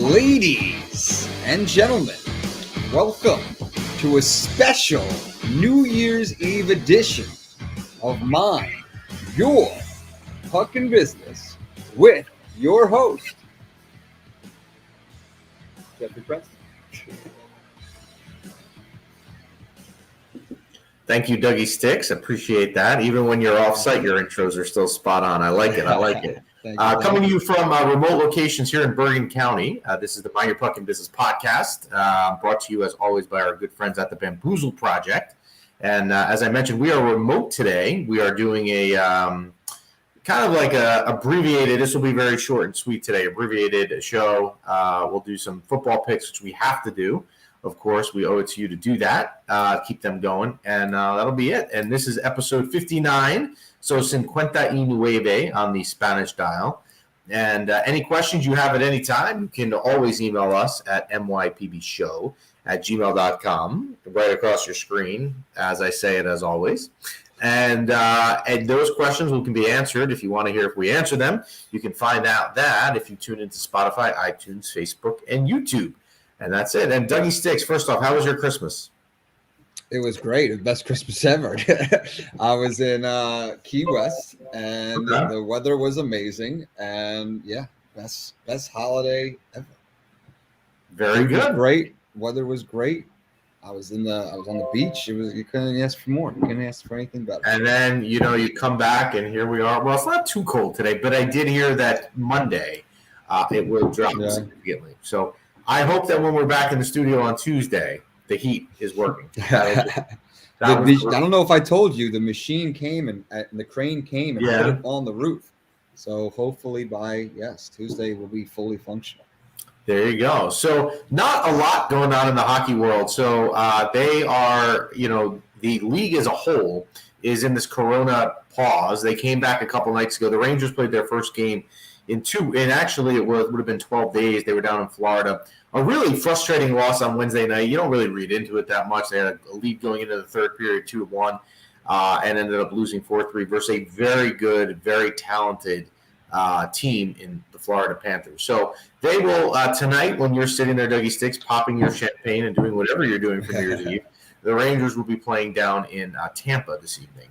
Ladies and gentlemen, welcome to a special New Year's Eve edition of Mind Your Fucking Business with your host, Jeffrey Preston. Thank you, Dougie Sticks. Appreciate that. Even when you're off-site, your intros are still spot on. I like it. Coming to you from remote locations here in Bergen County. This is the Mind Your Fucking Business podcast, brought to you as always by our good friends at the Bamboozle Project. And as I mentioned, we are remote today. We are doing a kind of like a abbreviated. This will be very short and sweet today. Abbreviated show. We'll do some football picks, which we have to do. Of course, we owe it to you to do that, keep them going, and that'll be it. And this is episode 59, so 59 on the Spanish dial. And any questions you have at any time, you can always email us at mypbshow@gmail.com, right across your screen, as I say it as always. And those questions can be answered. If you want to hear if we answer them, you can find out that if you tune into Spotify, iTunes, Facebook, and YouTube. And that's it. And Dougie Sticks, first off, how was your Christmas? It was great. It was the best Christmas ever. I was in Key West, and the weather was amazing. And yeah, best holiday ever. Very good. Great. Weather was great. I was on the beach. You couldn't ask for more. You couldn't ask for anything better. And then you come back, and here we are. Well, it's not too cold today, but I did hear that Monday it will drop significantly. So I hope that when we're back in the studio on Tuesday, the heat is working. I don't know if I told you, the machine came and the crane came and put it on the roof. So hopefully by Tuesday we'll be fully functional. There you go. So not a lot going on in the hockey world. So they are, the league as a whole is in this Corona pause. They came back a couple nights ago. The Rangers played their first game and actually it would have been 12 days. They were down in Florida. A really frustrating loss on Wednesday night. You don't really read into it that much. They had a lead going into the third period, 2-1, and ended up losing 4-3 versus a very good, very talented team in the Florida Panthers. So they will, tonight, when you're sitting there, Dougie Sticks, popping your champagne and doing whatever you're doing for New Year's Eve, the Rangers will be playing down in Tampa this evening.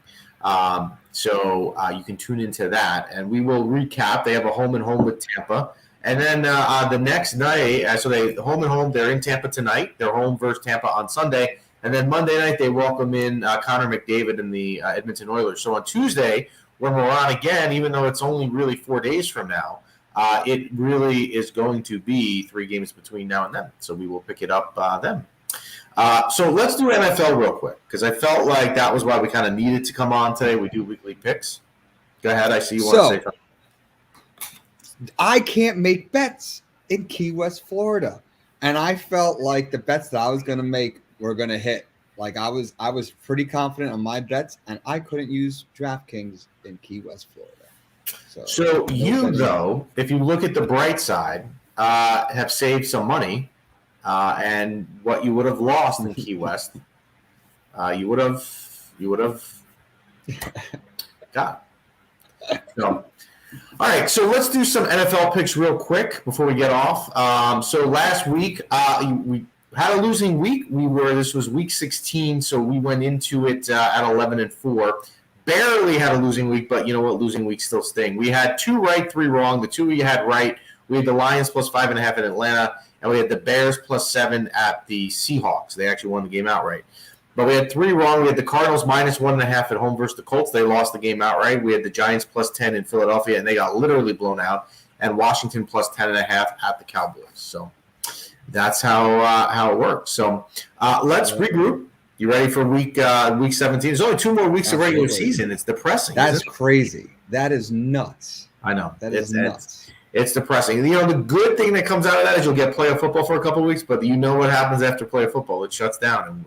So you can tune into that, and we will recap. They have a home and home with Tampa, and then the next night, so they home and home. They're in Tampa tonight. They're home versus Tampa on Sunday, and then Monday night they welcome in Connor McDavid and the Edmonton Oilers. So on Tuesday, when we're on again, even though it's only really 4 days from now, it really is going to be 3 games between now and then. So we will pick it up then. So let's do NFL real quick, because I felt like that was why we kind of needed to come on today. We do weekly picks. Go ahead. I see you want to say something. I can't make bets in Key West, Florida. And I felt like the bets that I was going to make were going to hit. Like I was pretty confident on my bets, and I couldn't use DraftKings in Key West, Florida. So though, if you look at the bright side, have saved some money. And what you would have lost in Key West, you would have got. So, all right, so let's do some NFL picks real quick before we get off. So last week we had a losing week. This was week 16, so we went into it at 11-4. Barely had a losing week, but you know what? Losing weeks still sting. We had 2 right, 3 wrong. The 2 we had right. We had the Lions plus 5.5 in Atlanta. And we had the Bears plus 7 at the Seahawks. They actually won the game outright. But we had 3 wrong. We had the Cardinals minus 1.5 at home versus the Colts. They lost the game outright. We had the Giants plus 10 in Philadelphia, and they got literally blown out. And Washington plus 10.5 at the Cowboys. So that's how it works. So let's regroup. You ready for week 17? There's only 2 more weeks of regular season. It's depressing. That's crazy. That is nuts. I know. That is nuts. It's depressing. The good thing that comes out of that is you'll get playoff football for a couple of weeks, but you know what happens after playoff football. It shuts down, and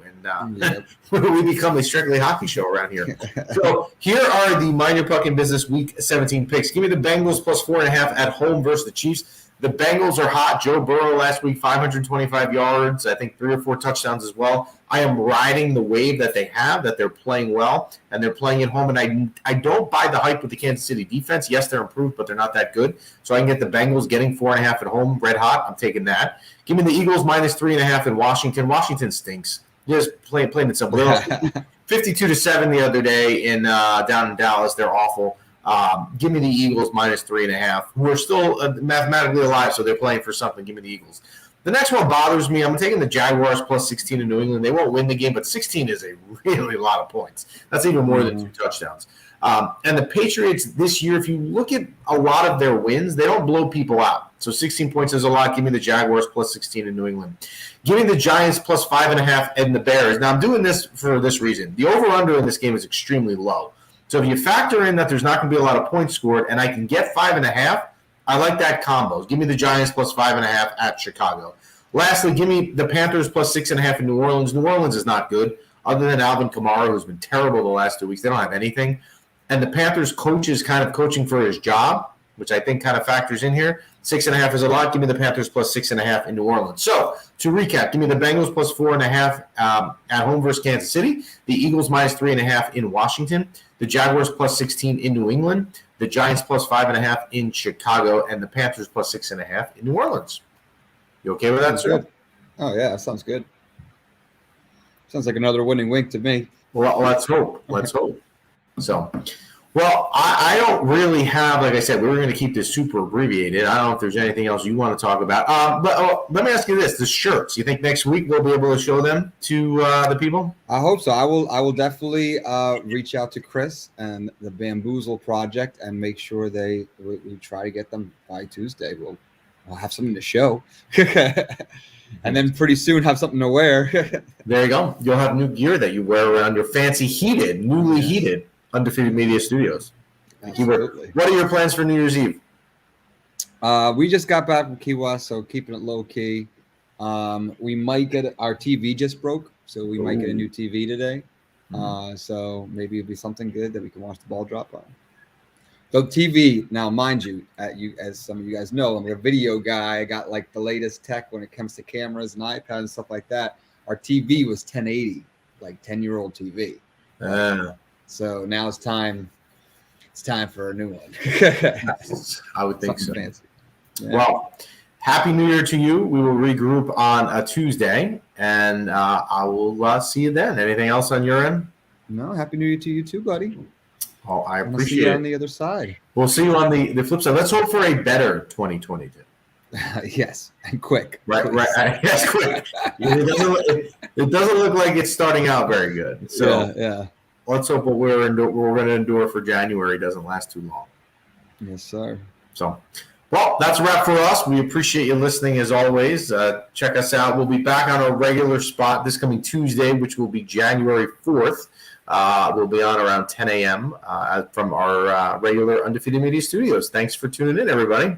we become a strictly hockey show around here. So here are the Mind Your Fucking Business Week 17 picks. Give me the Bengals plus 4.5 at home versus the Chiefs. The Bengals are hot. Joe Burrow last week, 525 yards, I think 3 or 4 touchdowns as well. I am riding the wave that they have, that they're playing well, and they're playing at home. And I don't buy the hype with the Kansas City defense. Yes, they're improved, but they're not that good. So I can get the Bengals getting 4.5 at home, red hot. I'm taking that. Give me the Eagles minus 3.5 in Washington. Washington stinks. Just playing it simple. 52-7 the other day down in Dallas. They're awful. Give me the Eagles minus 3.5, who are still mathematically alive, so they're playing for something. Give me the Eagles. The next one bothers me. I'm taking the Jaguars plus 16 in New England. They won't win the game, but 16 is a really lot of points. That's even more than 2 touchdowns. And the Patriots this year, if you look at a lot of their wins, they don't blow people out. So 16 points is a lot. Give me the Jaguars plus 16 in New England. Give me the Giants plus 5.5 and the Bears. Now, I'm doing this for this reason. The over-under in this game is extremely low. So if you factor in that there's not going to be a lot of points scored and I can get 5.5, I like that combos. Give me the Giants plus 5.5 at Chicago. Lastly, give me the Panthers plus 6.5 in New Orleans. New Orleans is not good, other than Alvin Kamara, who's been terrible the last 2 weeks. They don't have anything. And the Panthers coach is kind of coaching for his job, which I think kind of factors in here. 6.5 is a lot. Give me the Panthers plus 6.5 in New Orleans. So to recap, give me the Bengals plus 4.5 at home versus Kansas City. The Eagles minus 3.5 in Washington. The Jaguars plus 16 in New England. The Giants plus 5.5 in Chicago. And the Panthers plus 6.5 in New Orleans. You okay with that, sir? Oh, yeah, that sounds good. Sounds like another winning week to me. Well, let's hope. Let's hope. So, well, I don't really have, like I said, we were going to keep this super abbreviated. I don't know if there's anything else you want to talk about. But let me ask you this: the shirts. You think next week we'll be able to show them to the people? I hope so. I will definitely reach out to Chris and the Bamboozle Project and make sure we try to get them by Tuesday. We'll have something to show. And then pretty soon have something to wear. There you go. You'll have new gear that you wear around your fancy newly heated Undefeated Media Studios. Absolutely. What are your plans for New Year's Eve? We just got back from Key West, so keeping it low key. We might get our TV just broke, so we might get a new TV today. So maybe it'll be something good that we can watch the ball drop on. The TV, now mind you, as some of you guys know, I'm a video guy. I got like the latest tech when it comes to cameras and iPads and stuff like that. Our TV was 1080, like 10-year-old TV. So now it's time. It's time for a new one. I would think so. Fancy. Yeah. Well, Happy New Year to you. We will regroup on a Tuesday, and I will see you then. Anything else on your end? No, Happy New Year to you too, buddy. Oh, I We'll appreciate see you it. on the other side. We'll see you on the flip side. Let's hope for a better 2022. Yes, and quick. Right. Yes, quick. It doesn't look like it's starting out very good. So yeah. let's hope what we're going to endure for January doesn't last too long. Yes, sir. So, well, that's a wrap for us. We appreciate you listening as always. Check us out. We'll be back on our regular spot this coming Tuesday, which will be January 4th. We'll be on around 10 a.m. From our regular Undefeated Media Studios. Thanks for tuning in, everybody.